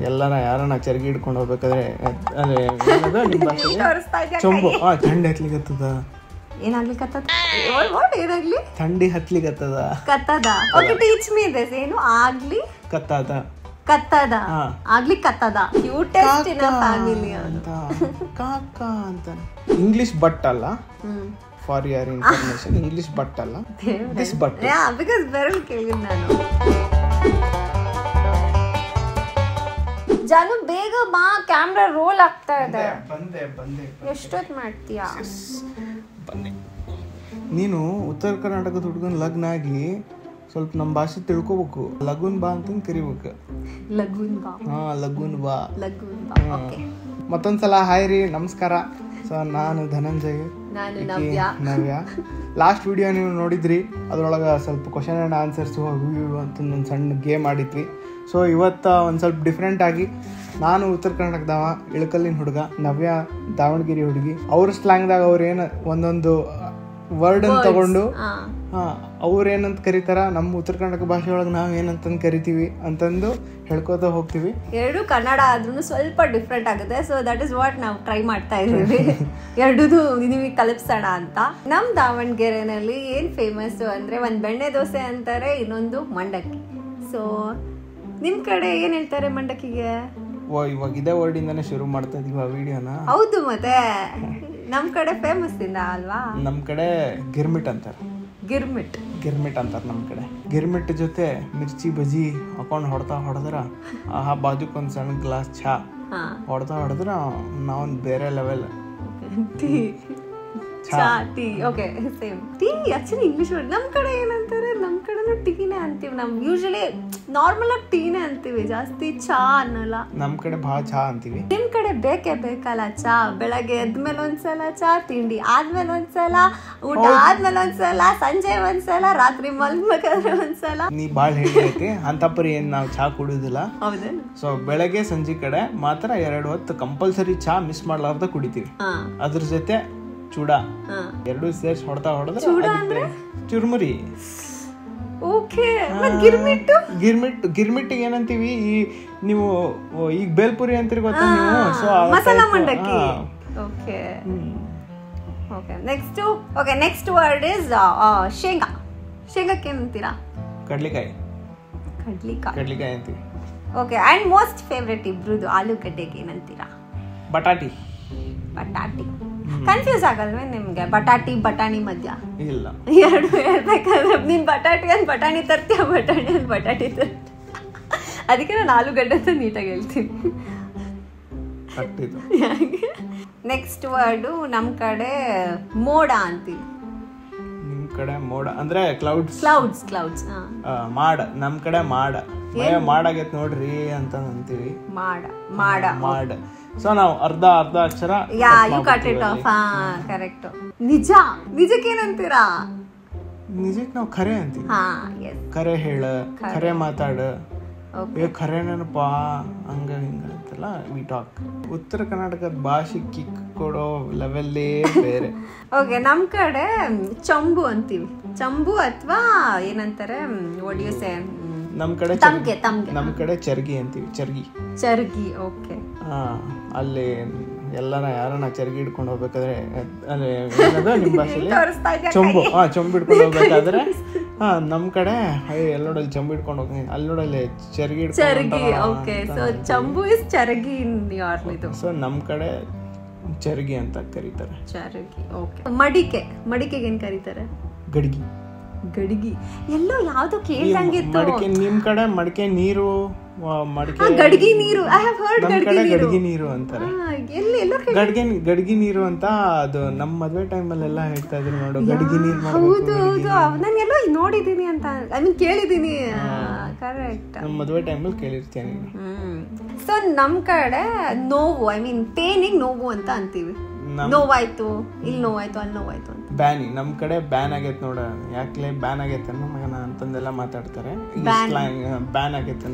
ಎಲ್ಲಾರ ಯಾರನ್ನ ಚರ್ಗಿ ಹಿಡ್ಕೊಂಡು ಹೋಗ್ಬೇಕಾದ್ರೆ ಅದೇ ಏನದು ನಿಮ್ಮ ಭಾಷೆಗೆ ಚೊಂಬು. ಥಂಡಿ ಹತ್ಲಿಕತ್ತದ. ಏನಾಗ್ಲಿಕತ್ತದ? ಏನಾಗ್ಲಿ? ಥಂಡಿ ಹತ್ಲಿಕತ್ತದ. ಕತ್ತದ. Okay, teach me this. ಏನು ಆಗ್ಲಿ? ಕತ್ತದ. ಕತ್ತದ. ಆಗ್ಲಿ ಕತ್ತದ. ಕ್ಯೂಟೆಸ್ಟ್ ಇನ್ ಫ್ಯಾಮಿಲಿ ಅಂತ. ಕಾಕ ಅಂತ. ಇಂಗ್ಲಿಷ್ ಬಟ್ ಅಲ್ಲ. For your information, English but ಅಲ್ಲ, ದಿಸ್ ಬಟ್. ಯಾ, ಬಿಕಾಸ್ ಬೆರಳು ಕೇಳಿದ್ ನಾನು. ಜಾನು ಬೇಗ ಬಾ, ಕ್ಯಾಮ್ರಾ ರೋಲ್ ಆಗ್ತಾ ಇದೆ. ಬಂದೆ. ಎಷ್ಟೊತ್ತು ಮಾಡ್ತೀಯಾ? ಬನ್ನಿ. ನೀನು ಉತ್ತರ ಕರ್ನಾಟಕದ ಹುಡುಗನ ಲಗ್ನ ಆಗಿ ಸ್ವಲ್ಪ ನಮ್ಮ ಭಾಷೆ ತಿಳ್ಕೊಬೇಕು. ಲಗುನ್ ಬಾ ಅಂತ ಕರಿಬೇಕು. ಲಗುನ್ ಬಾ. ಲಗುನ್ ಬಾ. ಓಕೆ. ಮತ್ತೊಂದ್ಸಲ ಹಾಯ್ ರೀ, ನಮಸ್ಕಾರ. ಸೊ ನಾನು ಧನಂಜಯ್, ನಾನು ನವ್ಯ. ಲಾಸ್ಟ್ ವಿಡಿಯೋ ನೀವು ನೋಡಿದ್ರಿ, ಅದ್ರೊಳಗೆ ಸ್ವಲ್ಪ ಕ್ವಶನ್ ಆ್ಯಂಡ್ ಆನ್ಸರ್ಸು ಅಂತ ಒಂದು ಸಣ್ಣ ಗೇಮ್ ಆಡಿದ್ವಿ. ಸೊ ಇವತ್ತು ಒಂದು ಸ್ವಲ್ಪ ಡಿಫ್ರೆಂಟ್ ಆಗಿ, ನಾನು ಉತ್ತರ ಕರ್ನಾಟಕದವ, ಇಳಕಲ್ಲಿನ ಹುಡುಗ, ನವ್ಯ ದಾವಣಗೆರೆ ಹುಡುಗಿ. ಅವ್ರ ಸ್ಲ್ಯಾಂಗ್ದಾಗ ಅವ್ರು ಏನು ಒಂದೊಂದು ವರ್ಡನ್ನು ತಗೊಂಡು ಅವ್ರೇನಂತ ಕರೀತಾರ, ನಮ್ಮ ಉತ್ತರ ಕರ್ನಾಟಕ ಭಾಷೆ ಒಳಗೆ ನಾವು ಏನಂತಂದು ಕರಿತೀವಿ ಅಂತಂದು ಹೇಳ್ಕೋತಾ ಹೋಗ್ತೀವಿ. ಎರಡು ಕನ್ನಡ ಆದ್ರೂ ಸ್ವಲ್ಪ ಡಿಫ್ರೆಂಟ್ ಆಗುತ್ತೆ. ಸೊ ದಟ್ ಇಸ್ ವಾಟ್ ನಾವು ಟ್ರೈ ಮಾಡ್ತಾ ಇದ್ದೀವಿ. ಎರಡೂ ನಿಮಗೆ ಕಲಿಸೋಣ ಅಂತ. ನಮ್ಮ ದಾವಣಗೆರೆನಲ್ಲಿ ಏನು ಫೇಮಸ್ ಅಂದರೆ, ಒಂದು ಬೆಣ್ಣೆ ದೋಸೆ ಅಂತಾರೆ, ಇನ್ನೊಂದು ಮಂಡಕ್ಕಿ. ಸೊ ನಿಮ್ಮ ಕಡೆ ಏನು ಹೇಳ್ತಾರೆ ಮಂಡಕ್ಕಿಗೆ? ಇವಾಗ ಇದೇ ವರ್ಡಿಂದಾನೆ ಶುರು ಮಾಡ್ತಾ ಇದೀವಿ ಆ ವಿಡಿಯೋನ. ಹೌದು, ಮತ್ತೆ ನಮ್ಮ ಕಡೆ ಫೇಮಸ್ ಇಂದ ಅಲ್ವಾ? ನಮ್ಮ ಕಡೆ ಗಿರ್ಮಿಟ್ ಅಂತಾರೆ. ಗಿರ್ಮಿಟ್ ಅಂತಾರೆ ನಮ್ಮ ಕಡೆ. ಗಿರ್ಮಿಟ್ ಜೊತೆ ಮಿರ್ಚಿ ಬಜ್ಜಿ ಹಾಕೊಂಡು ಹೊಡೆದ್ರ ಬಾಜುಕೊಂದು ಸಣ್ಣ ಗ್ಲಾಸ್ ಚಹಾ ಹೊಡೆದ್ರ ನಾವೊಂದು ಬೇರೆ level. Tea. Okay, same tea. Actually English word. ನಮ್ಮ ಕಡೆ ಏನಂತಾರೆ, ನಮ್ಮ ಕಡೆನೂ ಟೀನೇ ಅಂತೀವಿ. ನಾವು ಯೂಶಲಿ ನಾರ್ಮಲ್ ಆಗಿ ಟೀನೇ ಅಂತೀವಿ, ಜಾಸ್ತಿ ಚಾ ಅನ್ನಲ್ಲ. ನಮ್ಮ ಕಡೆ ಭಾಳ ಚಾ ಅಂತೀವಿ. ನಿಮ್ ಕಡೆ ಬೇಕಲ್ಲ ಚಾ. ಬೆಳಗ್ಗೆ ಎದ್ಮೇಲೆ ಒಂದ್ಸಲ ಚಾ, ತಿಂಡಿ ಆದ್ಮೇಲೆ ಒಂದ್ಸಲ, ಊಟ ಆದ್ಮೇಲೆ ಒಂದ್ಸಲ, ಸಂಜೆ ಒಂದ್ಸಲ, ರಾತ್ರಿ ಮಲ್ಬೇಕಾದ್ರೆ ಒಂದ್ಸಲ. ನೀ ಭಾಳ ಹೇಳಿದೈತಿ ಅಂತಪರಿ ಏನ್ ನಾವು ಚಾ ಕುಡಿಯೋದಿಲ್ಲ. ಹೌದೇನು? ಸೊ ಬೆಳಗ್ಗೆ ಸಂಜೆ ಕಡೆ ಮಾತ್ರ 2 ಹೊತ್ತು ಕಂಪಲ್ಸರಿ ಚಾ ಮಿಸ್ ಮಾಡ್ಲಾರ್ದ ಕುಡಿತೀವಿ. ಅದ್ರ ಜೊತೆ ಚೂಡ, ಎರಡು ಸೇರ್ಸಿ ಹೊಡೆದ್ರೆ ಚುರುಮುರಿ. ಗಿರ್ಮಿಟ್ಟಿಗೆ ಏನಂತೀವಿ, ಈ ನೀವು ಈಗ ಬೇಲ್ಪುರಿ ಅಂತೀರಿ ಗೊತ್ತಾ ನೀವು? ಸೊ ಮಸಾಲಾ ಮಂಡಕ್ಕಿ. ನೆಕ್ಸ್ಟ್ ವರ್ಡ್ ಇಸ್ ಶೇಂಗಾ. ಶೇಂಗಕ್ಕೆ ಏನಂತೀರಾ? ಕಡ್ಲಿಕಾಯಿ ಅಂತೀವಿ. ಓಕೆ, ಅಂಡ್ ಮೋಸ್ಟ್ ಫೇವ್ರೆಟ್ ಇಬ್ರುದು ಆಲೂಗಡ್ಡೆಗೆ ಏನಂತೀರಾ? ಬಟಾಟಿ. ಕನ್ಫ್ಯೂಸ್ ಆಗಲ್ವೇ ನಿಮ್ಗೆ ಬಟಾಣಿ ಮಧ್ಯ? ಇಲ್ಲ, ಎರಡು ಹೇಳ್ಬೇಕಾದ್ರೆ ನೀನ್ ಬಟಾಣಿ ತರ್ತೀಯ, ಬಟಾಟಿ ತರ್ತೀಯ. ಅದಕ್ಕೆ ನಾನು ಆಲೂಗಡ್ಡೆ ಅಂತ ನೀಟಾಗಿ ಹೇಳ್ತೀನಿ. ನೆಕ್ಸ್ಟ್ ವರ್ಡು ನಮ್ಮ ಕಡೆ ಮೋಡ ಅಂತೀವಿ. ನಿಮ್ ಕಡೆ ಮೋಡ ಅಂದ್ರೆ ಕ್ಲೌಡ್ಸ್. ಮಾಡ. ನಮ್ ಕಡೆ ಮಾಡಾಗೈತ್ ನೋಡ್ರಿ ಅಂತ ಅಂತೀವಿ. ಮಾಡ. ಸೊ ನಾವು ಅರ್ಧ ಅಕ್ಷರ. ಕರೆಕ್ಟ್. ನಿಜಕ್ಕೆ ಏನಂತೀರಾ? ನಿಜಕ್ಕೆ ನಾವು ಖರೆ ಅಂತೀವಿ. ಖರೆ ಹೇಳ, ಖರೆ ಮಾತಾಡ, ಖರೆ ನೆನಪ, ಹಂಗ ಹಿಂಗ ಅಂತೆಲ್ಲ ವಿ ಟಾಕ್. ಉತ್ತರ ಕರ್ನಾಟಕದ ಭಾಷೆ ಕಿಕ್ ಕೊಡೋ ಲೆವೆಲ್ಲೇ ಬೇರೆ. ಓಕೆ, ನಮ್ ಕಡೆ ಚಂಬು ಅಂತೀವಿ. ಚಂಬು ಅಥವಾ ಏನಂತಾರೆ, ಒಡಿಯೋಸೆ. ನಮ್ ಕಡೆ ಚರ್ಗಿ ಅಂತೀವಿ. ಚರ್ಗಿ. ಓಕೆ. ಅಲ್ಲಿ ಎಲ್ಲಾರ ಯಾರನ್ನ ಚರ್ಗಿ ಹಿಡ್ಕೊಂಡು ಹೋಗ್ಬೇಕಾದ್ರೆ ಅದೇ ಏನದು ನಿಮ್ಮ ಭಾಷೆಲಿ ಚೊಂಬು ಹಿಡ್ಕೊಂಡು ಹೋಗ್ಬೇಕಾದ್ರೆ ನಮ್ ಕಡೆ ಎಲ್ಲೋಡಲ್ಲಿ ಚಂಬು ಹಿಡ್ಕೊಂಡು ಹೋಗಿ ಅಲ್ಲಿ ನೋಡಲ್ಲಿ ಚರ್ಗಿ. ಸೊ ನಮ್ ಕಡೆ ಚರ್ಗಿ ಅಂತ ಕರೀತಾರೆ. ಮಡಿಕೆಗೆ ಏನ್ ಕರೀತಾರೆ? ಗಡಿಗೆ. ಎಲ್ಲೋ ಯಾವ್ದು ಕೇಳ್ದಂಗಿತ್ತು. ನಿಮ್ ಕಡೆ ಮಡಿಕೆ ನೀರು, ಗಡಿಗೆ ನೀರು. ಐ ಹ್ಯಾವ್ ಹರ್ಡ್ ಗಡಿಗೆ ನೀರು ಅಂತಾರೆ. ಗಡಿಗೆ ನೀರು ಅಂತ ಅದು ನಮ್ಮ ಮದ್ವೆ ಟೈಮಲ್ಲೆಲ್ಲ ಹೇಳ್ತಾ ಇದ್ರು ನೋಡು, ಗಡಿಗೆ ನೀರು. ಹೌದು, ನಾನು ಎಲ್ಲೋ ನೋಡಿದೀನಿ ಅಂತ, ಐ ಮೀನ್ ಕೇಳಿದೀನಿ. ಕರೆಕ್ಟ್, ನಮ್ಮ ಮದ್ವೆ ಟೈಮಲ್ಲಿ ಕೇಳಿರ್ತೀನಿ. ಸೊ ನಮ್ ಕಡೆ ನೋವು, ಐ ಮೀನ್ ಪೇನಿಗೆ ನೋವು ಅಂತ ಅಂತೀವಿ. ನೋವಾಯ್ತು, ಇಲ್ಲಿ ನೋವಾಯ್ತು, ಅಲ್ಲಿ ನೋವಾಯ್ತು ಅಂತ. ಬ್ಯಾನಿ. ನಮ್ ಕಡೆ ಬ್ಯಾನ್ ಆಗೈತೆ ನೋಡ, ಯಾಕ್ಲೆ ಬ್ಯಾನ್ ಆಗೈತೆ ಅನ್ನೋ ಮಗನ ಅಂತಂದೆಲ್ಲ ಮಾತಾಡ್ತಾರೆ. ಬ್ಯಾನ್ ಆಗೈತೆ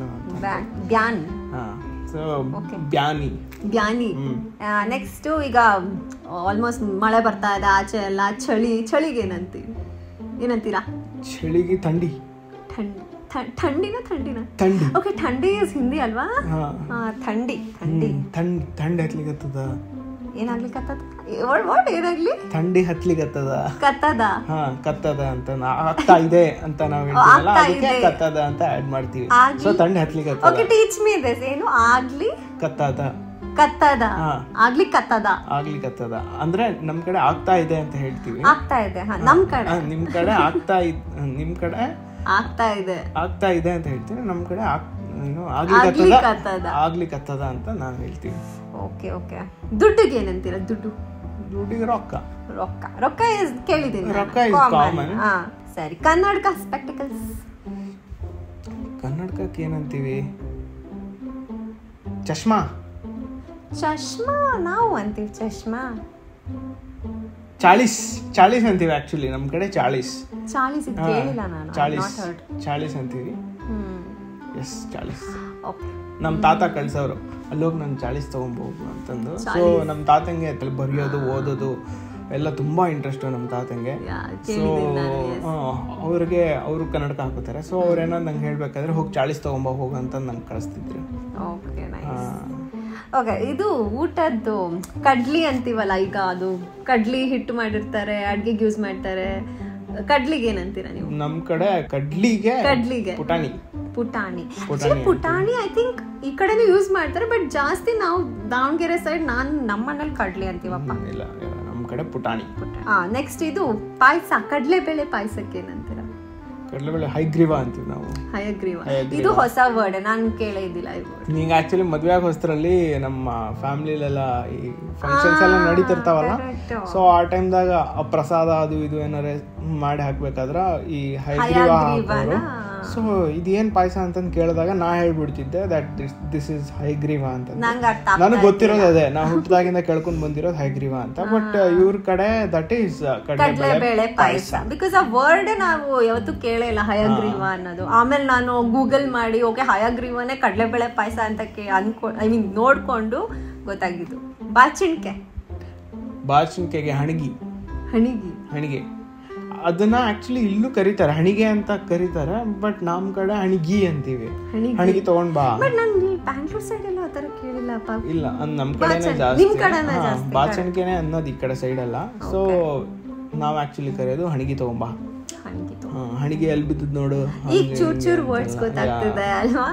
ಬ್ಯಾನಿ. ನೆಕ್ಸ್ಟ್ ಈಗ ಆಲ್ಮೋಸ್ಟ್ ಮಳೆ ಬರ್ತಾ ಇದೆ ಆಚೆ ಎಲ್ಲ. ಚಳಿಗೆ ಏನಂತೀರಾ? ಚಳಿಗೆ ಥಂಡಿ. ಥಂಡಿನ ಥಂಡಿ ಓಕೆ ಥಂಡಿ ಇಸ್ ಹಿಂದಿ ಅಲ್ವಾ ಥಂಡಿ ಥಂಡಿ ಹತ್ಲಿಕತ್ತದ ಏನಾಗ್ಲಿಕ್ಕತ್ತದ ವಾಟ್ ಏನಾಗ್ಲಿ ಥಂಡಿ ಹತ್ಲಿಕತ್ತದ ಕತ್ತದ ಅಂತ ಆಗ್ತಾ ಇದೆ ಅಂತ ನಾವ್ ಹೇಳ್ತೀವಲ್ಲ ಅದಕ್ಕೆ ಕತ್ತದ ಅಂತ ಆಡ್ ಮಾಡ್ತೀವಿ ಸೊ ಥಂಡಿ ಹತ್ಲಿಕತ್ತದ ಓಕೆ ಟೀಚ್ ಮೀ ದಿಸ್ ಏನು ಆಗ್ಲಿ ಕತ್ತದ ಆಗ್ಲಿಕತ್ತದ ಅಂದ್ರೆ ನಮ್ ಕಡೆ ಆಗ್ತಾ ಇದೆ ಅಂತ ಹೇಳ್ತೀವಿ ಆಗ್ತಾ ಇದೆ ನಮ್ ಕಡೆ ನಿಮ್ ಕಡೆ ನಿಮ್ ಕಡೆ ಆಗ್ತಾ ಇದೆ ಅಂತ ಹೇಳ್ತೀವಿ ನಮ್ ಕಡೆ ಆಗ್ಲಿಕತ್ತದ ಅಂತ ನಾವ್ ಹೇಳ್ತೀವಿ. ಓಕೆ ಓಕೆ ದುಡ್ಡಿಗೆ ಏನಂತೀರ? ದುಡ್ಡಿಗೆ ರೊಕ್ಕ ಇಸ್ ಕೇಳಿದೀನಿ. ರೊಕ್ಕ ಇಸ್ ಕಾಮನ್. ಸರಿ. ಕನ್ನಡಕ ಸ್ಪೆಕ್ಟಿಕಲ್ಸ್. ಕನ್ನಡಕಕ್ಕೆ ಏನಂತೀವಿ? ಚಶ್ಮಾ ನಾವು ಅಂತೀವಿ ಚಶ್ಮಾ. ಚಾಳಿಸ್ ಅಂತೀವಿ ಆಕ್ಚುಲಿ ನಮ್ ಕಡೆ ಚಾಳಿಸ್ ಕೇಳಿಲ್ಲ ನಾನು. ಚಾಳಿಸ್ ಅಂತೀವಿ. ಎಸ್ ಚಾಳಿಸ್. ನಮ್ ತಾತ ಕಳ್ಸವ್ರು ಅಲ್ಲೋಗಿ ನಾನು ಚಾಳಿಸ್ ತಗೊಂಬೋಗು ಅಂತಂದು. ಸೊ ನಮ್ ತಾತಂಗೆ ಬರೆಯೋದು ಓದೋದು ಎಲ್ಲ ತುಂಬಾ ಇಂಟ್ರೆಸ್ಟ್ ನಮ್ ತಾತಂಗೆ. ಸೊ ಅವರು ಕನ್ನಡಕ ಹಾಕೋತಾರೆ. ಸೊ ಅವ್ರೇನೋ ನಂಗೆ ಹೇಳ್ಬೇಕಾದ್ರೆ ಹೋಗಿ ಚಾಳಿಸ್ ತಗೊಂಬ ಹೋಗು ಅಂತ ನಂಗೆ ಕಳಿಸ್ತಿದ್ರು. ಓಕೆ ಇದು ಊಟದ್ದು ಕಡ್ಲಿ ಅಂತೀವಲ್ಲ, ಈಗ ಅದು ಕಡ್ಲಿ ಹಿಟ್ಟು ಮಾಡಿರ್ತಾರೆ, ಅಡ್ಗೆಗೆ ಯೂಸ್ ಮಾಡ್ತಾರೆ. ಕಡ್ಲಿಗೆ ಏನಂತೀರಾ ನೀವು? ನಮ್ ಕಡೆ ಕಡ್ಲಿಗೆ ಪುಟಾಣಿ ಐ ಥಿಂಕ್ ಈ ಕಡೆನೂ ಯೂಸ್ ಮಾಡ್ತಾರೆ, ಬಟ್ ಜಾಸ್ತಿ ನಾವು ದಾವಣಗೆರೆ ಸೈಡ್ ನಮ್ಮ ಮನೇಲಿ ಕಡ್ಲಿ ಅಂತೀವಪ್ಪ. ಇಲ್ಲ ನಮ್ ಕಡೆ ಪುಟಾಣಿ. ನೆಕ್ಸ್ಟ್ ಇದು ಪಾಯಸ, ಕಡಲೆಬೇಳೆ ಪಾಯಸಕ್ಕೆ ಏನಂತೀರಾ? ಕಡಲೆಬೇಳೆ ಹೈಗ್ರೀವ ಅಂತೀವಿ ನಾವು. ಹಯಗ್ರೀವ ಇದು ಹೊಸ ವರ್ಡ್, ನಾನು ಕೇಳಿದ್ದಿಲ್ಲ ಈ ವರ್ಡ್. ನೀங்க ಆಕ್ಚುಲಿ ಮದುವೆ ಆಗೋಷ್ಟರಲ್ಲಿ ನಮ್ಮ ಫ್ಯಾಮಿಲಿಲೆಲ್ಲ ಈ ಫಂಕ್ಷನ್ಸ್ ಎಲ್ಲ ನಡೀತಿರ್ತಾವಲ್ಲ, ಸೊ ಆ ಟೈಮ್ದಾಗ ಆ ಪ್ರಸಾದ ಅದು ಇದು ಏನಾರ ಮಾಡಿ ಹಾಕ್ಬೇಕಾದ್ರ ಈ ಹೈಗ್ರೀವ ಹಾಕೋರು. ಸೊ ಇದೇನ್ ಪಾಯಸ ಅಂತಂದು ಕೇಳಿದಾಗ ನಾ ಹೇಳ್ಬಿಡ್ತಿದ್ದೆ ದಟ್ ದಿಸ್ ಇಸ್ ಹೈಗ್ರೀವ ಅಂತ. ನನಗೆ ಗೊತ್ತಿರೋದು ಅದೇ, ನಾ ಹುಟ್ಟಿದಾಗಿಂದ ಕೇಳ್ಕೊಂಡ್ ಬಂದಿರೋದು ಹೈಗ್ರೀವ ಅಂತ. ಬಟ್ ಇವ್ರ ಕಡೆ ದಟ್ ಈಸ್ ಕಡಲೆಬೇಳೆ ಪಾಯಸ. ಬಿಕಾಸ್ ಆ ವರ್ಡ್ ನಾವು ಯಾವತ್ತೂ ಕೇಳಿಲ್ಲ ಹಯಗ್ರೀವ ಅನ್ನೋದು. ಆಮೇಲೆ ನಾನು ಗೂಗಲ್ ಮಾಡಿ ಓಕೆ ಹಯಗ್ರೀವನೇ ಕಡಲೆಬೇಳೆ ಪಾಯಸ ಅಂತ ನೋಡ್ಕೊಂಡು ಗೊತ್ತಾಗಿದ್ದು. ಬಾಚಿನ್ಕೆಗೆ ಹಣಿಗೆ ಅದನ್ನ ಆಕ್ಚುಲಿ ಇಲ್ಲೂ ಕರೀತಾರೆ, ಹಣಿಗೆ ಅಂತ ಕರೀತಾರೆ. ಬಟ್ ನಮ್ ಕಡೆ ಹಣಿಗಿ ಅಂತೀವಿ. ಹಣಿಗಿ ತಗೊಂಡ್ ಬಾ. ಬ್ಯಾಂಗ್ಳೂರ್ ಸೈಡ್ ಎಲ್ಲ ಆತರ ಕೇಳಿಲ್ಲಪ್ಪ. ಇಲ್ಲ ನಮ್ ಕಡೆನೇ ಜಾಸ್ತಿ, ಬಾಚಣಿಕೆನೆ ಅನ್ನೋದು ಈ ಕಡೆ ಸೈಡ್ ಅಲ್ಲ. ಸೊ ನಾವ್ ಆಕ್ಚುಲಿ ಕರೆಯೋದು ಹಣಿಗಿ ತಗೊಂಬಾ. ಹಣಿಗೆ ಎಲ್ಲಿ ಬಿದ್ದದ್ ನೋಡು. ಈಗ ಚೂರ್ ವರ್ಡ್ಸ್ ಗೊತ್ತಾಗ್ತಿದೆ ಅಲ್ವಾ?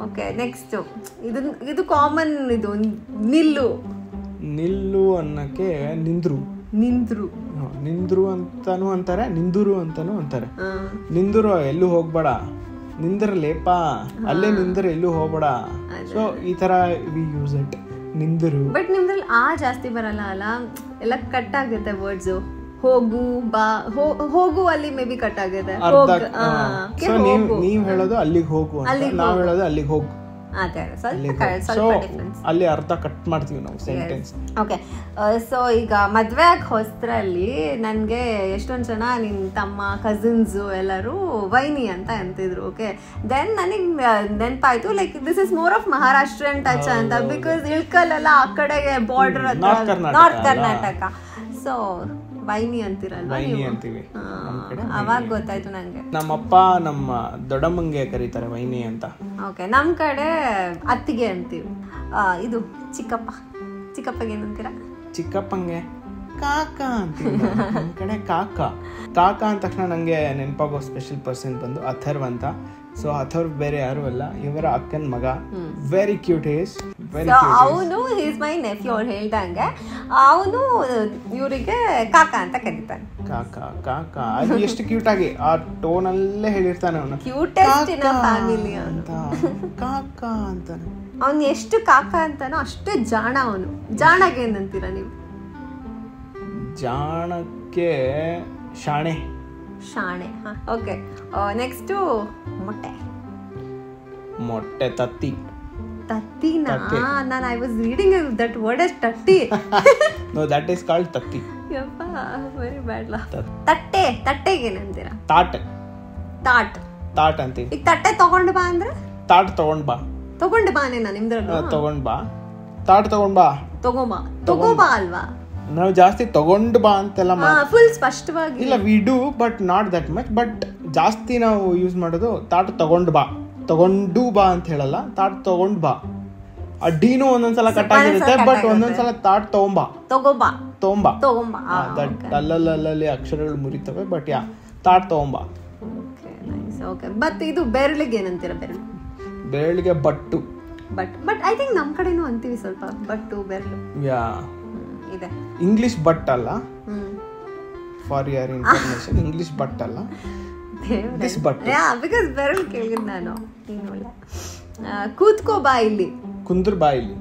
ಓಕೆ ನೆಕ್ಸ್ಟ್ ಇದು ಕಾಮನ್. ಇದು ನಿಲ್ಲು ಅನ್ನಕ್ಕೆ ನಿಂದ್ರು ಅಂತಾನು ಅಂತಾರೆ, ನಿಂದುರು ಅಂತಾನು ಅಂತಾರೆ. ನಿಂದುರು ಎಲ್ಲೂ ಹೋಗ್ಬೇಡ, ನಿಂದ್ರಲೇಪ ಅಲ್ಲೇ ನಿಂದ್ರೆ ಎಲ್ಲೂ ಹೋಗ್ಬೇಡ. ಸೊ ಈ ತರ ವಿ ಯೂಸ್ ಇಟ್, ನಿಂದರು. ಬಟ್ ನಿಮ್ದ್ರಲ್ಲಿ ಜಾಸ್ತಿ ಬರಲ್ಲ ಅಲ್ಲ, ಎಲ್ಲ ಕಟ್ ಆಗುತ್ತೆ ವರ್ಡ್ಸ್. ಹೋಗು ಅಲ್ಲಿ ಮೇ ಬಿ ಕಟ್ ಆಗಿದೆ. ನೀವ್ ಹೇಳೋದು ಅಲ್ಲಿಗೆ ಹೋಗು, ನಾವ್ ಹೇಳೋದು ಅಲ್ಲಿಗೆ ಹೋಗು. ಅಲ್ಲಿ ಅರ್ಧ ಕಟ್ ಮಾಡ್ತೀವಿ ನಾವು ಸೆಂಟೆನ್ಸ್. ಓಕೆ ಸೊ ಈಗ ಮದ್ವೆ ಆಗ ಹೊಸರಲ್ಲಿ ನನ್ಗೆ ಎಷ್ಟೊಂದ್ ಜನ ನಿನ್ ತಮ್ಮ ಕಸಿನ್ಸ್ ಎಲ್ಲರೂ ವೈನಿ ಅಂತ ಅಂತಿದ್ರು. ಓಕೆ ದೆನ್ ನನಗ್ ನೆನಪಾಯ್ತು like this is more of Maharashtrian touch ಅಂತ. ಬಿಕಾಸ್ ಇಳ್ಕಲ್ ಎಲ್ಲ ಆ ಕಡೆಗೆ ಬಾರ್ಡರ್ ನಾರ್ತ್ ಕರ್ನಾಟಕ. ಸೊ ವೈನಿ ಅಂತೀರಲ್ವಾ? ವೈನಿ ಅಂತೀವಿ. ಅವಾಗ ಗೊತ್ತಾಯ್ತು ನಂಗೆ. ನಮ್ಮಪ್ಪ ನಮ್ಮ ದೊಡ್ಡಮ್ಮಂಗೆ ಕರೀತಾರೆ ವೈನಿ ಅಂತ. ಓಕೆ ನಮ್ ಕಡೆ ಅತ್ತಿಗೆ ಅಂತೀವಿ. ಇದು ಚಿಕ್ಕಪ್ಪಗೆ ಏನಂತೀರಾ? ಚಿಕ್ಕಪ್ಪಂಗೆ ಕಾಕ ಅಂತೀವಿ. ನಮ್ ಕಡೆ ಕಾಕ ಅಂದ ತಕ್ಷಣ ನಂಗೆ ನೆನಪಾಗೋ ಸ್ಪೆಷಲ್ ಪರ್ಸನ್ ಬಂದು ಅಥರ್ವ್ ಅಂತ. ಸೊ ಅಥರ್ವ್ ಬೇರೆ ಯಾರು ಅಲ್ಲ, ಇವರ ಅಕ್ಕನ ಮಗ. Very cute is. ಅವನು ಈಸ್ ಮೈ ನೆಫ್ಯೂ. ಅವ್ರು ಹೇಳ್ದಂಗೆ ಅವನು ಇವರಿಗೆ ಕಾಕ ಅಂತ ಕರೀತಾನೆ. ಕಾಕ ಅದು ಎಷ್ಟು ಕ್ಯೂಟ್ ಆಗಿ ಆ ಟೋನ್ ಅಲ್ಲೇ ಹೇಳಿರ್ತಾನೆ ಅವನು. ಕ್ಯೂಟೆಸ್ಟ್ ಇನ್ ಫ್ಯಾಮಿಲಿ ಅಂತ ಕಾಕ ಅಂತಾನೆ. ಅವನು ಎಷ್ಟು ಕಾಕ ಅಂತಾನೋ ಅಷ್ಟು ಜಾಣ ಅವನು. ಜಾಣಗೆ ಏನಂತೀರಾ ನೀವು? ಜಾಣಕ್ಕೆ ಶಾಣೆ. ಓಕೆ ನೆಕ್ಸ್ಟ್ ಮೊಟ್ಟೆ ತತ್ತಿನಾ? ನಾನು I was reading that word as ತತ್ತಿ. ನೋ ದಟ್ ಇಸ್ ಕಾಲ್ಡ್ ತತ್ತಿ. ಯಪ್ಪ ವೆರಿ ಬ್ಯಾಡ್ ಲಾ. ತಟ್ಟೆಗೆ ಏನಂತೀರಾ? ತಾಟ್ ಅಂತೀವಿ. ಈಗ ತಟ್ಟೆ ತಗೊಂಡು ಬಾ ಅಂದ್ರೆ? ತಾಟ್ ತಗೊಂಡ್ ಬಾನೇ ನಿಮ್ದ್ರಲ್ಲೂ ತಗೊಂಡ್ ಬಾ. ತಾಟ್ ತಗೊಂಡ್ ಬಾ ತಗೋಬಾ ಅಲ್ವಾ? ನಾವು ಜಾಸ್ತಿ ತಗೊಂಡು ಬಾ ಅಂತೆಲ್ಲ ಫುಲ್ ಸ್ಪಷ್ಟವಾಗಿ ಇಲ್ಲ, we do but not that much. But ಜಾಸ್ತಿ ನಾವು ಯೂಸ್ ಮಾಡೋದು ತಾಟ್ ತಗೊಂಡು ಬಾ ಅಂತ ಹೇಳಲ್ಲ, ತಾಟ್ ತಗೊಂಡು ಬಾ. ಆ ಡಿನೂ ಒಂದೊಂದ್ಸಲ ಕಟ್ ಆಗಿರುತ್ತೆ, ಬಟ್ ಒಂದೊಂದ್ಸಲ ತಾಟ್ ತಗೊಂಬಾ ದಟ್ ಅಲ್ಲಲ್ಲಿ ಅಕ್ಷರಗಳು ಮುರಿತವೆ. ಬಟ್ ತಾಟ್ ತಗೊಂಬಾ. ಮತ್ತೆ ಇದು ಬೆರಳಿಗೆ ಏನಂತೀರ? ಬೆರಳಿಗೆ ಬಟ್ಟು. ಬಟ್ ಐ ಥಿಂಕ್ ನಮ್ ಕಡೆನೂ ಅಂತೀವಿ ಸ್ವಲ್ಪ, ಬಟ್ಟು ಬೆರಳು ಇದೆ. ಇಂಗ್ಲಿಷ್ ಬಟ್ ಅಲ್ಲ, for your information, English but ಅಲ್ಲ, ದಿಸ್ ಬಟ್. ಬಿಕಾಸ್ ಬೆರಳು ಕೇಳಿದ್ ನಾನು. ಕೂತ್ಕೋ ಬಾ ಇಲ್ಲಿ, ಕುಂದ್ರ ಬಾಯಿಲಿ,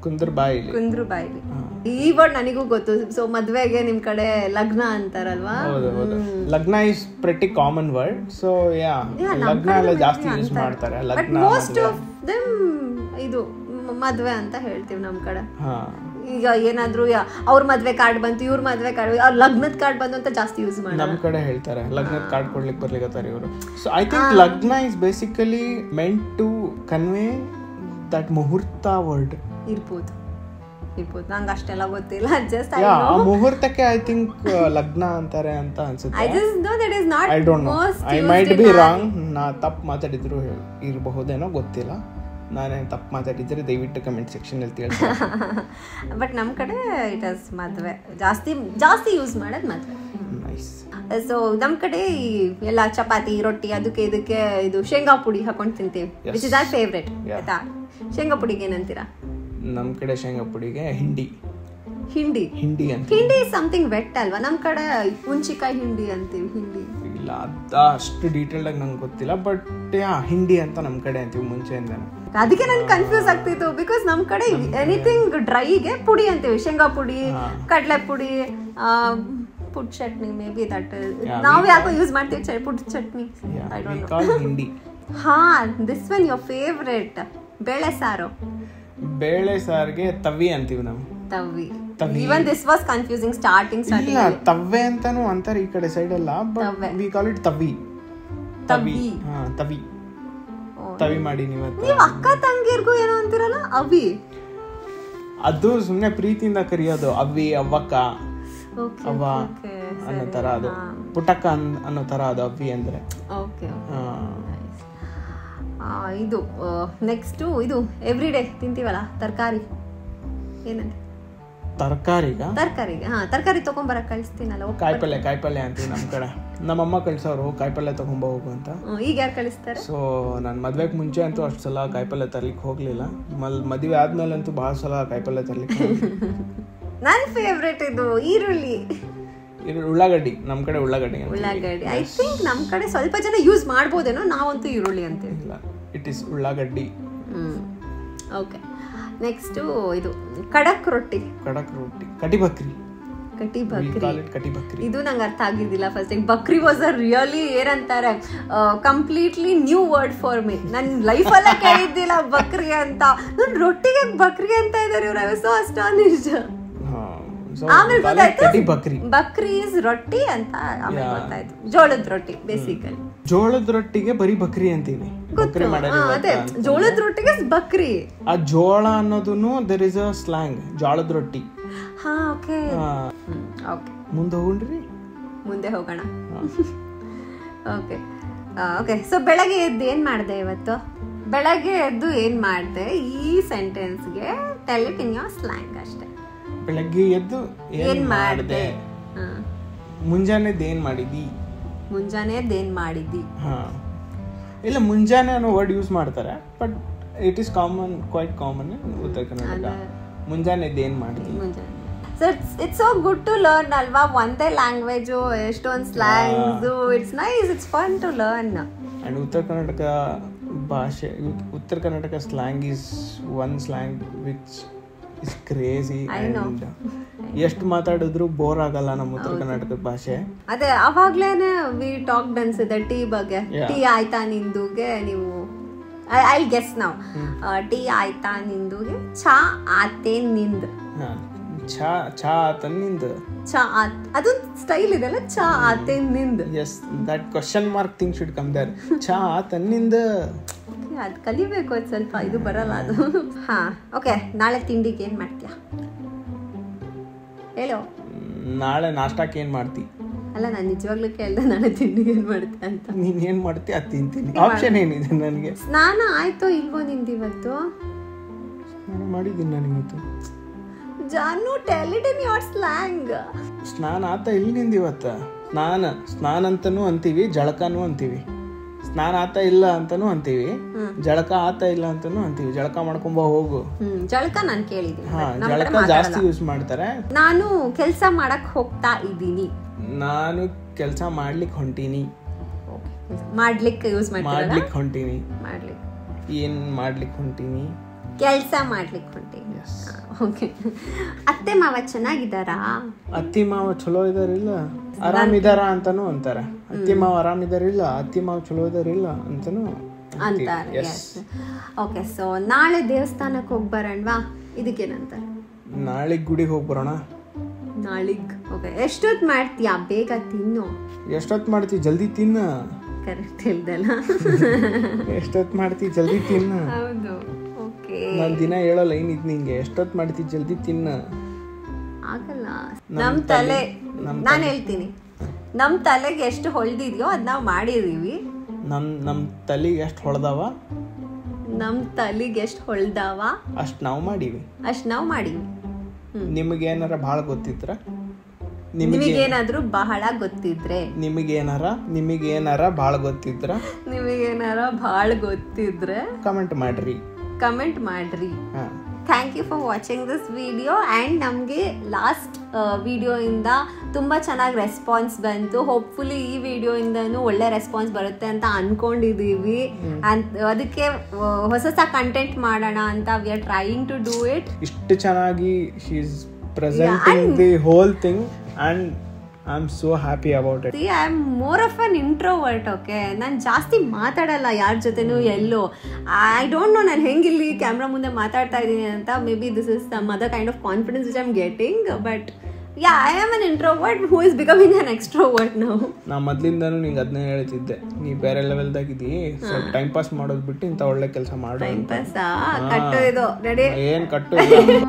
ಕುಂದ್ರ ಬಾಯಿಲಿ. ಈ ವರ್ಡ್ ನನಗೂ ಗೊತ್ತು. ಸೊ ಮದ್ವೆಗೆ ನಿಮ್ ಕಡೆ ಲಗ್ನ ಅಂತಾರಲ್ವಾ? ಲಗ್ನ is pretty common word. So ಲಗ್ನ ಎಲ್ಲ ಜಾಸ್ತಿ ಯೂಸ್ ಮಾಡ್ತಾರೆ. ಲಗ್ನ ಮೋಸ್ಟ್ ಆಫ್ ದೆಮ್ ಇದು ಮದ್ವೆ ಅಂತ ಹೇಳ್ತೀವಿ ನಮ್ ಕಡೆ. ಈಗ ಏನಾದ್ರು ಅವ್ರ ಮದ್ವೆ ಕಾರ್ಡ್ ಬಂತು, ಇವ್ರ ಮದ್ವೆ ಕಾರ್ಡ್, ಅವ್ರ ಲಗ್ನದ ಕಾರ್ಡ್ ಬಂತು ಅಂತ ಜಾಸ್ತಿ ಯೂಸ್ ಮಾಡಿ ನಮ್ ಕಡೆ ಹೇಳ್ತಾರೆ. ಲಗ್ನದ ಕಾರ್ಡ್ ಕೊಡ್ಲಿಕ್ಕೆ ಬರ್ಲಿಕ್ಕತ್ತಾರೆ ಇವರು. So I think lagna is basically meant to convey that muhurta word. ಇರ್ಬೋದು, ನಂಗೆ ಅಷ್ಟೆಲ್ಲ ಗೊತ್ತಿಲ್ಲ. ಜಸ್ಟ್ ಆ ಮುಹೂರ್ತಕ್ಕೆ ಐ ಥಿಂಕ್ ಲಗ್ನ ಅಂತಾರೆ ಅಂತ ಅನ್ಸುತ್ತೆ. I just no that is not I don't no, I might be wrong. ನಾ ತಪ್ಪು ಮಾತಾಡಿದ್ರು ಇರಬಹುದೇನೋ, ಗೊತ್ತಿಲ್ಲ. ನಾನೇನು ತಪ್ಪು ಮಾತಾಡಿದ್ರೆ ದಯವಿಟ್ಟು ಕಮೆಂಟ್ ಸೆಕ್ಷನ್ ಅಲ್ಲಿ ತಿಳಿಸಿ. ಬಟ್ ನಮ್ಮ ಕಡೆ ಇಟ್ ಇಸ್ ಮದುವೆ ಜಾಸ್ತಿ ಯೂಸ್ ಮಾಡೋದು ಮದುವೆ. ನೈಸ್. ಸೊ ನಮ್ಮ ಕಡೆ ಎಲ್ಲ ಚಪಾತಿ ರೊಟ್ಟಿ ಅದಕ್ಕೆ ಇದಕ್ಕೆ ಇದು ಶೇಂಗಾ ಪುಡಿ ಹಾಕೊಂಡು ತಿಂತೀವಿ, ವಿಚ್ ಇಸ್ ಆರ್ ಫೇವ್ರೆಟ್. ಆಯ್ತಾ? ಶೇಂಗಾ ಪುಡಿಗೆ ಏನಂತೀರಾ? ನಮ್ಮ ಕಡೆ ಶೇಂಗಾ ಪುಡಿಗೆ ಹಿಂಡಿ ಅಂತ. ಹಿಂಡಿ ಇಸ್ ಸಮಥಿಂಗ್ ವೆಟ್ ಅಲ್ವಾ? ನಮ್ಮ ಕಡೆ ಹುಂಚಿಕಾಯಿ ಹಿಂಡಿ ಅಂತೀವಿ. ಹಿಂಡಿ ಇಲ್ಲ, ಅಷ್ಟು ಡೀಟೇಲ್ಡ್ ಆಗಿ ನಂಗೆ ಗೊತ್ತಿಲ್ಲ. ಬಟ್ ಹಿಂಡಿ ಅಂತ ನಮ್ಮ ಕಡೆ ಅಂತೀವಿ ಮುಂಚೆಯಿಂದ. ಅದಕ್ಕೆ ನನ್ಗೆ ಕನ್ಫ್ಯೂಸ್ ಆಗ್ತಿತ್ತು. ಬಿಕಾಸ್ ನಮ್ಮ ಕಡೆ ಎನಿಥಿಂಗ್ ಡ್ರೈಗೆ ಪುಡಿ ಅಂತೀವಿ. ಶೇಂಗಾ ಪುಡಿ, ಕಡಲೆ ಪುಡಿ, ಪುಟ್ ಚಟ್ನಿ, ಮೇ ಬಿ ದಟ್ ನಾವು ಯಾಕೋ ಯೂಸ್ ಮಾಡ್ತೀವಿ ಪುಟ್ ಚಟ್ನಿ. I don't know. ಹಿಂಡಿ. This one your favourite. ಬೇಳೆ ಸಾರಿಗೆ ತವಿ ಅಂತೀವಿ ನಾವು. ತವಿ. Even this was confusing starting. ಇಲ್ಲ, ತವ್ವೆ ಅಂತಾನು ಅಂತಾರೆ ಈ ಕಡೆ ಸೈಡ್ ಎಲ್ಲ. ಬಟ್ ವಿ ಕಾಲ್ ಇಟ್ ತವಿ. ತವಿ ಮಾಡಿ ನೀವು ಅಕ್ಕ ತಂಗಿರ್ಗೂ ಏನೋ ಅಂತಿರಲ್ಲ, ಅವಿ. ಅದು ಸುಮ್ನೆ ಪ್ರೀತಿಯಿಂದ ಕರೆಯೋದು. ಅವಿ, ಅವ್ವಕ್ಕ, ಅವ್ವ ಅನ್ನೋ ತರ. ಅದು ಪುಟಕ್ಕ ಅನ್ನೋ ತರ ಅದು ಅವಿ ಅಂದ್ರೆ. ಇದು ನೆಕ್ಸ್ಟ್ ಇದು ಎವ್ರಿ ಡೇ ತಿಂತೀವಲ್ಲ ತರಕಾರಿ, ಏನಂತ? ತರಕಾರಿ ತಗೊಂಬರಕ್ ಕಳಿಸ್ತೀನಲ್ಲ, ಕಾಯಿಪಲ್ಯ ಅಂತೀವಿ ನಮ್ ಕಡೆ. ನಮ್ಮಮ್ಮ ಕಳ್ಸೋರು ಕಾಯಿಪಲ್ಯ ತಗೊಂಬ ಹೋಗು ಅಂತ. ಈಗ ಯಾರು ಕಳಿಸ್ತಾರೆ? ಸೊ ನಾನು ಮದ್ವೆಗೆ ಮುಂಚೆ ಅಂತೂ ಅಷ್ಟು ಸಲ ಕಾಯಿಪಲ್ಯ ತರ್ಲಿಕ್ಕೆ ಹೋಗ್ಲಿಲ್ಲ. ಮದುವೆ ಆದ್ಮೇಲೆ ಅಂತೂ ಬಹಳ ಸಲ ಕಾಯಿಪಲ್ಯ ತರ್ಲಿಕ್ಕೆ. ನನ್ ಫೇವ್ರೇಟ್ ಇದು ಈರುಳ್ಳಿ, ಉಳ್ಳಾಗಡ್ಡಿ. ನಮ್ ಕಡೆ ಉಳ್ಳಾಗಡ್ಡಿ. ಐ ಥಿಂಕ್ ನಮ್ ಕಡೆ ಸ್ವಲ್ಪ ಜನ ಯೂಸ್ ಮಾಡ್ಬೋದೇನೋ, ನಾವಂತೂ ಈರುಳ್ಳಿ ಅಂತೀವಿ. ಇಟ್ ಇಸ್ ಉಳ್ಳಾಗಡ್ಡಿ. ಓಕೆ. ನೆಕ್ಸ್ಟ್ ಇದು ಕಡಕ್ ರೊಟ್ಟಿ, ಕಟಿ ಬಕ್ರಿ. ಇದು ನಂಗೆ ಅರ್ಥ ಆಗಿದ್ದಿಲ್ಲ ಫಸ್ಟ್ ಟೈಮ್. ಬಕ್ರಿ ವಾಸ್ ಅ ರಿಯಲಿ ಏನಂತಾರೆ completely new word for me. ನನ್ ಲೈಫ್ ಅಲ್ಲ ಕೇಳಿದ್ದಿಲ್ಲ ಬಕ್ರಿ ಅಂತ. ನನ್ ರೊಟ್ಟಿಗೆ ಬಕ್ರಿ ಅಂತ ಇದಾರೆ ಇವ್ರು. I was so astonished. ಆಮೇಲೆ ಗೊತ್ತಾಯ್ತು ಬಕ್ರಿ ಇಸ್ ರೊಟ್ಟಿ ಅಂತ. ಆಮೇಲೆ ಗೊತ್ತಾಯ್ತು ಜೋಳದ ರೊಟ್ಟಿ. ಬೇಸಿಕಲಿ ಜೋಳದ ರೊಟ್ಟಿಗೆ ಬರೀ ಬಕ್ರಿ ಅಂತೀವಿ. ಅದೇ ಜೋಳದ ರೊಟ್ಟಿಗೆ ಬಕ್ರಿ. ಆ ಜೋಳ ಅನ್ನೋದನ್ನು ದೇರ್ ಇಸ್ ಅ ಸ್ಲ್ಯಾಂಗ್, ಜೋಳದ ರೊಟ್ಟಿ. ಮುಂದೆ ಹೋಗೋಣ. ಓಕೆ. ಸೊ ಬೆಳಗ್ಗೆ ಎದ್ದು ಏನ್ ಮಾಡ್ದೆ ಇವತ್ತು? ಬೆಳಗ್ಗೆ ಎದ್ದು ಏನ್ ಮಾಡ್ದೆ ಈ ಸೆಂಟೆನ್ಸ್ಗೆ tell it in your slang ಅಷ್ಟೇ. ಬೆಳಗ್ಗೆ ಎದ್ದು ಏನ್ ಮಾಡ್ದೆ? ಮುಂಜಾನೆದ್ ಏನ್ ಮಾಡಿದಿ? ಇಲ್ಲ, ಮುಂಜಾನೆ ಅನ್ನೋ ವರ್ಡ್ ಯೂಸ್ ಮಾಡ್ತಾರೆ, but it is quite common Uttara Karnataka. ಮುಂಜಾನೆದ್ ಏನ್ ಮಾಡಿದಿ? So it's so good to learn ಅಲ್ವಾ? ಒಂದೇ ಲ್ಯಾಂಗ್ವೇಜ್, ಎಷ್ಟೊಂದು ಸ್ಲ್ಯಾಂಗ್ಸ್. It's nice, it's fun to learn. And ಉತ್ತರ ಕರ್ನಾಟಕ ಭಾಷೆ, ಉತ್ತರ Karnataka slang is one slang which is crazy. ಎಷ್ಟು ಮಾತಾಡಿದ್ರು ಬೋರ್ ಆಗಲ್ಲ ನಮ್ಮ ಉತ್ತರ ಕರ್ನಾಟಕದ ಭಾಷೆ. ಅದೇ ಅವಾಗ್ಲೇನೆ ವಿ ಟಾಕ್ಡ್ ಅನ್ಸುತ್ತೆ ಟೀ ಬಗ್ಗೆ. ಟೀ ಆಯ್ತಾ ನಿಂದುಗೆ? ನೀವು ಐ ಗೆಸ್ ನಾವು ಟೀ ಆಯ್ತಾ ನಿಂದುಗೆ ಚಾ ಆತೆ ನಿಂದ್. ಚಾ ಆತ ನಿಂದ್. ಅದು ಸ್ಟೈಲ್ ಇದೆಲ್ಲ, ಚಾ ಆತೆ ನಿಂದ್. Yes, that question mark thing should come there. ಚಾ ಆತ ನಿಂದ್. ಅದು ಕಲಿಬೇಕು, ಅದು ಸ್ವಲ್ಪ ಇದು ಬರಲ್ಲ ಅದು. ಓಕೆ. ನಾಳೆ ತಿಂಡಿಗೆ ಏನ್ ಮಾಡ್ತೀಯಾ? ಹೇಳೋ. ನಾಳೆ ನಾಷ್ಟಕ್ಕೆ ಏನು ಮಾಡ್ತಿ? ಅಲ್ಲ, ನಾನು ನಿಜವಾಗ್ಲೂ ಕೇಳ್ದೆ ನಾಳೆ ತಿಂಡಿಗೆ ಏನು ಮಾಡ್ತೆ ಅಂತ. ನೀನು ಏನು ಮಾಡ್ತಿ ಅದು ತಿಂತೀನಿ. ಆಪ್ಷನ್ ಏನಿದೆ ನನಗೆ? ಸ್ನಾನ ಆಯ್ತೋ ಇಲ್ವೋ ನಿಂದು ಇವತ್ತು? ಸ್ನಾನ ಮಾಡಿದ್ದೀನಿ ನಾನು ಇವತ್ತು. ಜಾನು, tell it in your slang. ಸ್ನಾನ ಆತ ಇಲ್ಲಿ ನಿಂದು ಇವತ್ತು. ಸ್ನಾನ ಅಂತನೂ ಅಂತೀವಿ, ಜಳಕನೂ ಅಂತೀವಿ. ಸ್ನಾನ ಆತ ಇಲ್ಲ ಅಂತಾನೂ ಅಂತೀವಿ, ಜಳಕ ಆತ ಇಲ್ಲ ಅಂತಾನೂ ಅಂತೀವಿ. ಜಳಕ ಮಾಡ್ಕೊಂಬ ಹೋಗು. ಜಳಕ ನಾನು ಕೇಳಿದ್ದೀನಿ. ಜಳಕ ಜಾಸ್ತಿ ಯೂಸ್ ಮಾಡ್ತಾರೆ. ನಾನು ಕೆಲಸ ಮಾಡಕ್ ಹೋಗ್ತಾ ಇದ್ದೀನಿ. ನಾನು ಕೆಲಸ ಮಾಡ್ಲಿಕ್ಕೆ ಹೊಂಟೀನಿ. ಮಾಡ್ಲಿಕ್ಕೆ ಯೂಸ್ ಮಾಡ್ಲಿಕ್ಕೆ ಹೊಂಟೀನಿ. ಏನ್ ಮಾಡ್ಲಿಕ್ಕೆ ಹೊಂಟೀನಿ? ಕೆಲಸ ಮಾಡ್ಲಿಕ್ಕೆ ಹೊಂಟೀನಿ. ಓಕೆ. ಅತ್ತೆ ಮಾವ ಚೆನ್ನಾಗಿದ್ದಾರಾ? ಅತ್ತಿ ಮಾವ ಚಲೋ ಇದಾರಿಲ್ಲ, ಆರಾಮಿದಾರ ಅಂತಾನು ಅಂತಾರೆ. ಅತ್ತಿ ಮಾವ ಆರಾಮಿದಾರಿಲ್ಲ, ಅತ್ತಿ ಮಾವ ಚಲೋ ಇದಾರಿಲ್ಲ ಅಂತಾನು ಅಂತಾರೆ. ಓಕೆ, ಸೊ ನಾಳೆ ದೇವಸ್ಥಾನಕ್ಕೆ ಹೋಗಿ ಬರೋಣವಾ? ಇದಕ್ಕೇನಂತಾರೆ? ನಾಳೆಗ್ ಗುಡಿಗೆ ಹೋಗಿ ಬರೋಣ. ನಾಳಿಗ್? ಓಕೆ. ಎಷ್ಟೊತ್ತು ಮಾಡ್ತೀಯಾ? ಬೇಗ ತಿನ್ನು. ಎಷ್ಟೊತ್ತು ಮಾಡ್ತೀವಿ? ಜಲ್ದಿ ತಿನ್ನ. ಕರೆಕ್ಟ್ ಹೇಳ್ದಲ್ಲ. ಎಷ್ಟೊತ್ತು ಮಾಡ್ತೀವಿ? ಜಲ್ದಿ ತಿನ್ನ. ಹೌದು. ಓಕೆ. ನಾನು ದಿನ ಹೇಳೋ ಲೈನ್ ಇದ್ ನಿಂಗೆ, ಎಷ್ಟೊತ್ತು ಮಾಡ್ತೀವಿ? ಜಲ್ದಿ ತಿನ್ನ. ಆಗಲ್ಲ. ನಮ್ ತಲೆ, ನಾನು ಹೇಳ್ತೀನಿ, ನಮ್ ತಲೆಗೆ ಎಷ್ಟು ಹೊಳ್ದಿದ್ಯೋ ಅದ್ ನಾವು ಮಾಡಿದೀವಿ. ನಮ್ ತಲೆಗೆ ಎಷ್ಟು ಹೊಳ್ದಾವ, ನಮ್ ತಲೆಗೆ ಎಷ್ಟು ಹೊಳ್ದಾವ ಅಷ್ಟು ನಾವು ಮಾಡೀವಿ. ನಿಮಗೇನಾರ ಭಾಳ ಗೊತ್ತಿದ್ರ? ನಿಮಗೇನಾದ್ರೂ ಬಹಳ ಗೊತ್ತಿದ್ರೆ? ನಿಮಗೇನಾರ ಭಾಳ ಗೊತ್ತಿದ್ರೆ ಕಮೆಂಟ್ ಮಾಡ್ರಿ. Thank you for watching this video. And ನಮಗೆ ಲಾಸ್ಟ್ ವಿಡಿಯೋಯಿಂದ ತುಂಬ ಚೆನ್ನಾಗಿ ರೆಸ್ಪಾನ್ಸ್ ಬಂತು. ಹೋಪ್ಫುಲಿ ಈ ವಿಡಿಯೋಯಿಂದನೂ ಒಳ್ಳೆ ರೆಸ್ಪಾನ್ಸ್ ಬರುತ್ತೆ ಅಂತ ಅಂದ್ಕೊಂಡಿದ್ದೀವಿ. ಅದಕ್ಕೆ ಹೊಸ ಕಂಟೆಂಟ್ ಮಾಡೋಣ ಅಂತ we are trying to do it. ಇಷ್ಟು ಚೆನ್ನಾಗಿ she is presenting the whole thing and I am so happy about it. I am more of an introvert. Okay, ನಾನು ಜಾಸ್ತಿ ಮಾತಾಡಲ್ಲ ಯಾರ ಜೊತೆನೂ, ಎಲ್ಲೋ. ಐ ಡೋಂಟ್ ನೋ ನಾನು ಹೆಂಗಿಲ್ಲಿ ಕ್ಯಾಮ್ರಾ ಮುಂದೆ ಮಾತಾಡ್ತಾ ಇದ್ದೀನಿ ಅಂತ. Maybe this is some other kind of confidence which I am getting. But yeah, I am an introvert who is becoming an extrovert now. ನಾ ಮೊದ್ಲಿಂದಾನು ನಿಂಗೆ ಅದನ್ನೇ ಹೇಳ್ತಿದ್ದೆ, ನೀ ಬೇರೆ ಲೆವೆಲ್ದಾಗಿದ್ದಿ, ಸ್ವಲ್ಪ ಟೈಮ್ ಪಾಸ್ ಮಾಡೋದು ಬಿಟ್ಟು ಇಂಥ ಒಳ್ಳೆ ಕೆಲಸ ಮಾಡು. ಟೈಮ್ ಪಾಸ್ ಕಟ್ಟು ಇದು ರೆಡಿ? ಏನು ಕಟ್ಟು ಇಲ್ಲ.